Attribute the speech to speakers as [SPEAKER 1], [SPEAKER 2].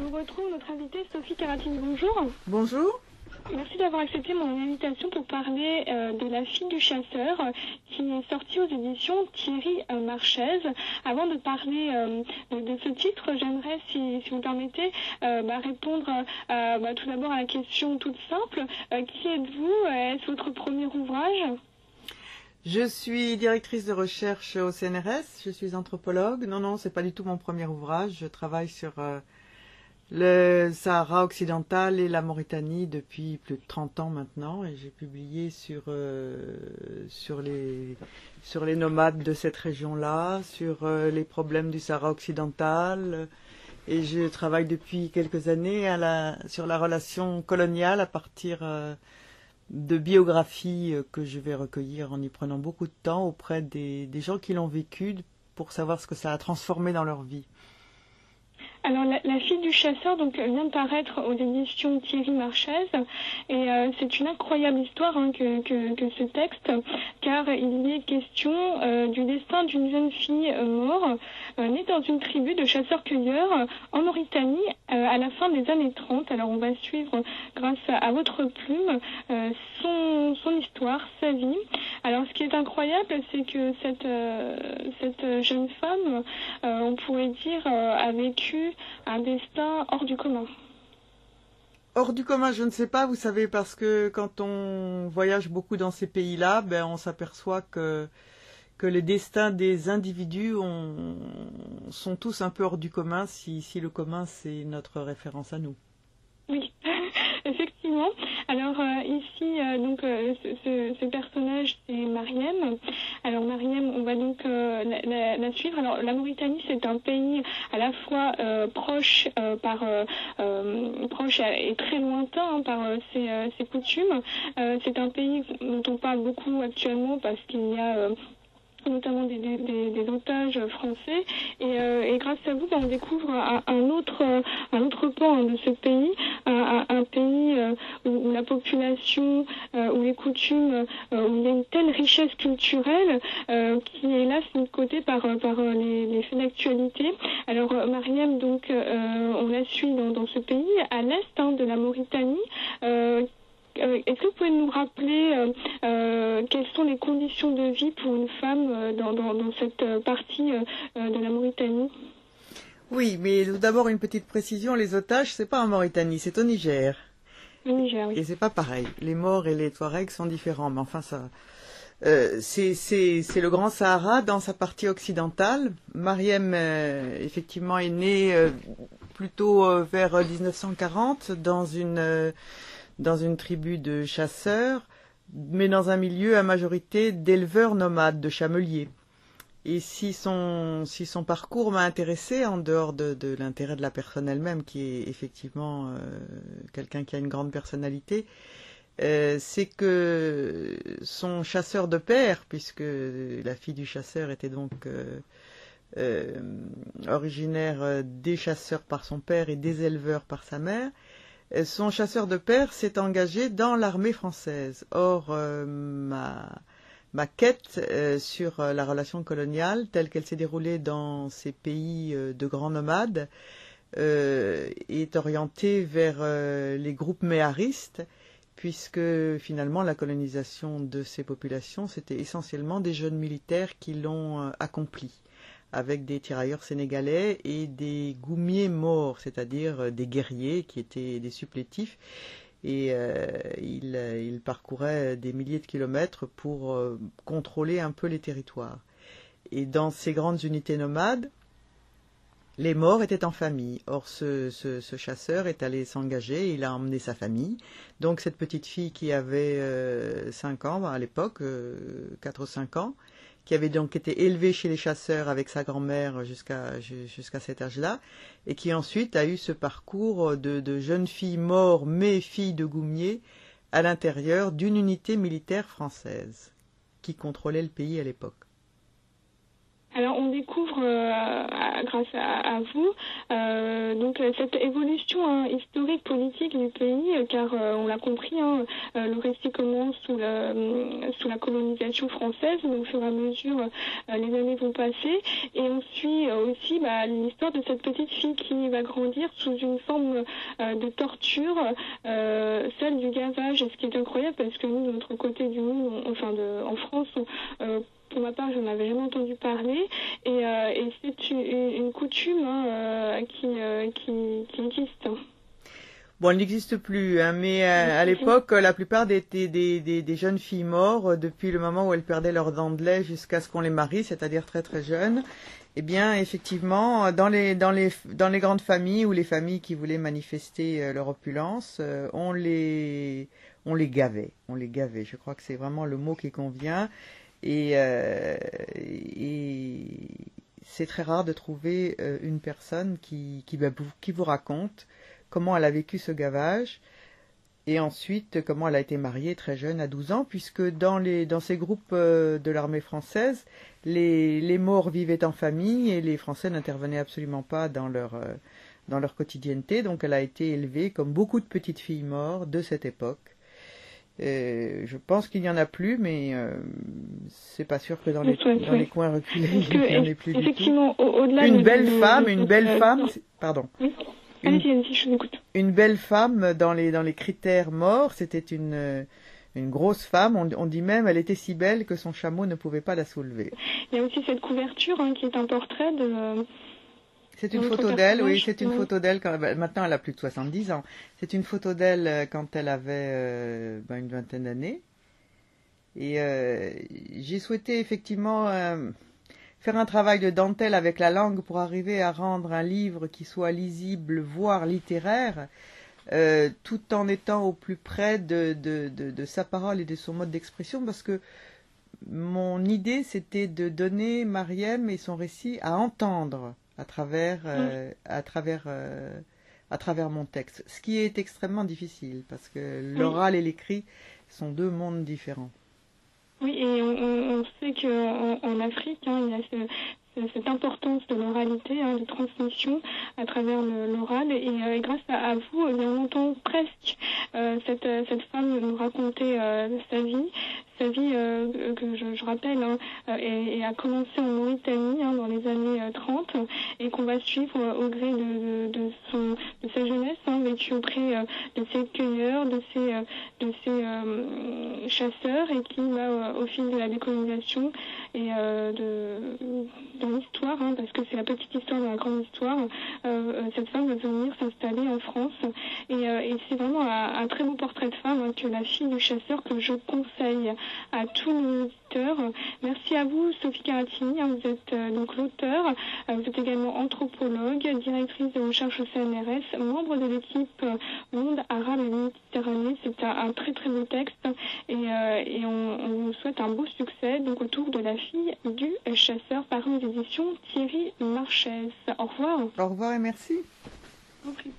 [SPEAKER 1] nous retrouve notre invitée Sophie Caratini. Bonjour.
[SPEAKER 2] Bonjour.
[SPEAKER 1] Merci d'avoir accepté mon invitation pour parler de La fille du chasseur qui est sortie aux éditions Thierry Marchais. Avant de parler de ce titre, j'aimerais, si vous permettez, répondre tout d'abord à la question toute simple. Qui êtes-vous? Est-ce votre premier ouvrage?
[SPEAKER 2] Je suis directrice de recherche au CNRS, je suis anthropologue. Non, c'est pas du tout mon premier ouvrage. Je travaille sur le Sahara occidental et la Mauritanie depuis plus de 30 ans maintenant, et j'ai publié sur les nomades de cette région-là, sur les problèmes du Sahara occidental, et je travaille depuis quelques années sur la relation coloniale à partir de biographies que je vais recueillir en y prenant beaucoup de temps auprès des gens qui l'ont vécu pour savoir ce que ça a transformé dans leur vie.
[SPEAKER 1] Alors, la fille du chasseur vient de paraître aux éditions Thierry Marchais, et c'est une incroyable histoire que ce texte, car il y est question du destin d'une jeune fille morte, née dans une tribu de chasseurs-cueilleurs en Mauritanie à la fin des années 30. Alors, on va suivre, grâce à votre plume, son histoire, sa vie. Alors, ce qui est incroyable, c'est que cette jeune femme, on pourrait dire, a vécu un destin hors du commun.
[SPEAKER 2] Hors du commun, je ne sais pas, vous savez, parce que quand on voyage beaucoup dans ces pays-là, on s'aperçoit que les destins des individus sont tous un peu hors du commun, si le commun, c'est notre référence à nous.
[SPEAKER 1] Oui, effectivement. Alors ici, ce personnage, c'est Mariem. Alors Mariem, on va donc la suivre. Alors la Mauritanie, c'est un pays à la fois proche et très lointain par ses coutumes. C'est un pays dont on parle beaucoup actuellement parce qu'il y a notamment des otages français, et grâce à vous, on découvre un autre pan de ce pays, un pays où la population, où les coutumes, où il y a une telle richesse culturelle qui est là mis de côté par les faits d'actualité. Alors Mariem, on la suit dans ce pays, à l'est de la Mauritanie. Est-ce que vous pouvez nous rappeler quelles sont les conditions de vie pour une femme dans cette partie de la Mauritanie?
[SPEAKER 2] Oui, mais d'abord une petite précision, les otages, c'est pas en Mauritanie, c'est au Niger.
[SPEAKER 1] Au Niger, oui.
[SPEAKER 2] Et c'est pas pareil. Les Maures et les Touaregs sont différents, mais enfin ça... c'est le Grand Sahara dans sa partie occidentale. Mariem, effectivement, est née plutôt vers 1940 dans une tribu de chasseurs, mais dans un milieu à majorité d'éleveurs nomades, de chameliers. Et si son parcours m'a intéressé, en dehors de l'intérêt de la personne elle-même, qui est effectivement quelqu'un qui a une grande personnalité, c'est que son chasseur de père, puisque la fille du chasseur était donc originaire des chasseurs par son père et des éleveurs par sa mère, son chasseur de père s'est engagé dans l'armée française. Or, ma quête sur la relation coloniale, telle qu'elle s'est déroulée dans ces pays de grands nomades, est orientée vers les groupes méharistes, puisque finalement la colonisation de ces populations, c'était essentiellement des jeunes militaires qui l'ont accompli, avec des tirailleurs sénégalais et des goumiers morts, c'est-à-dire des guerriers qui étaient des supplétifs, et ils parcouraient des milliers de kilomètres pour contrôler un peu les territoires. Et dans ces grandes unités nomades, les morts étaient en famille. Or, ce chasseur est allé s'engager, il a emmené sa famille. Donc cette petite fille qui avait 5 ans à l'époque, 4 ou 5 ans, qui avait donc été élevée chez les chasseurs avec sa grand-mère jusqu'à cet âge-là, et qui ensuite a eu ce parcours de jeune fille mort, mais fille de goumier, à l'intérieur d'une unité militaire française, qui contrôlait le pays à l'époque. Alors, on découvre, grâce à vous, cette évolution
[SPEAKER 1] situation historique, politique du pays, car on l'a compris, le récit commence sous la colonisation française, donc au fur et à mesure les années vont passer, et on suit aussi l'histoire de cette petite fille qui va grandir sous une forme de torture, celle du gavage, ce qui est incroyable parce que nous, de notre côté du monde, en France, pour ma part, je n'en avais jamais entendu parler, et c'est une coutume qui existe.
[SPEAKER 2] Bon, elle n'existe plus, mais à l'époque, la plupart des jeunes filles mortes, depuis le moment où elles perdaient leurs dents de lait jusqu'à ce qu'on les marie, c'est-à-dire très très jeunes, eh bien, effectivement, dans les grandes familles ou les familles qui voulaient manifester leur opulence, on les gavait. On les gavait. Je crois que c'est vraiment le mot qui convient. Et c'est très rare de trouver une personne qui vous raconte comment elle a vécu ce gavage et ensuite comment elle a été mariée très jeune à 12 ans, puisque dans ces groupes de l'armée française, les morts vivaient en famille et les Français n'intervenaient absolument pas dans leur quotidienneté. Donc elle a été élevée comme beaucoup de petites filles mortes de cette époque. Je pense qu'il n'y en a plus, mais c'est pas sûr que dans les coins reculés, il n'y en ait plus du tout.
[SPEAKER 1] Au-delà
[SPEAKER 2] une belle femme, pardon.
[SPEAKER 1] Oui. Allez-y, je vous écoute.
[SPEAKER 2] Une belle femme dans les critères morts, c'était une grosse femme. On dit même elle était si belle que son chameau ne pouvait pas la soulever.
[SPEAKER 1] Il y a aussi cette couverture qui est un portrait de.
[SPEAKER 2] C'est une photo d'elle, oui, c'est une photo d'elle. Maintenant, elle a plus de 70 ans. C'est une photo d'elle quand elle avait une vingtaine d'années. Et j'ai souhaité effectivement faire un travail de dentelle avec la langue pour arriver à rendre un livre qui soit lisible, voire littéraire, tout en étant au plus près de sa parole et de son mode d'expression, parce que mon idée, c'était de donner Mariem et son récit à entendre à travers mon texte, ce qui est extrêmement difficile, parce que l'oral et l'écrit sont deux mondes différents.
[SPEAKER 1] Oui, et on sait qu'en Afrique, il y a cette importance de l'oralité, de transmission à travers l'oral, et grâce à vous, on entend presque cette femme nous raconter sa vie que je rappelle, et a commencé en Mauritanie dans les années 30, et qu'on va suivre au gré de sa jeunesse, vécue auprès de ses cueilleurs, de ses chasseurs, et qui va au fil de la décolonisation et dans l'histoire, parce que c'est la petite histoire de la grande histoire, cette femme va venir s'installer en France, et c'est vraiment un très beau portrait de femme, que La fille du chasseur, que je conseille à tous nos auditeurs. Merci à vous, Sophie Caratini, vous êtes donc l'auteur, vous êtes également anthropologue, directrice de recherche au CNRS, membre de l'équipe Monde arabe et Méditerranée. C'est un très très beau texte, et on vous souhaite un beau succès donc autour de La fille du chasseur, paru aux éditions Thierry Marchès. Au revoir.
[SPEAKER 2] Au revoir et merci.
[SPEAKER 1] Merci.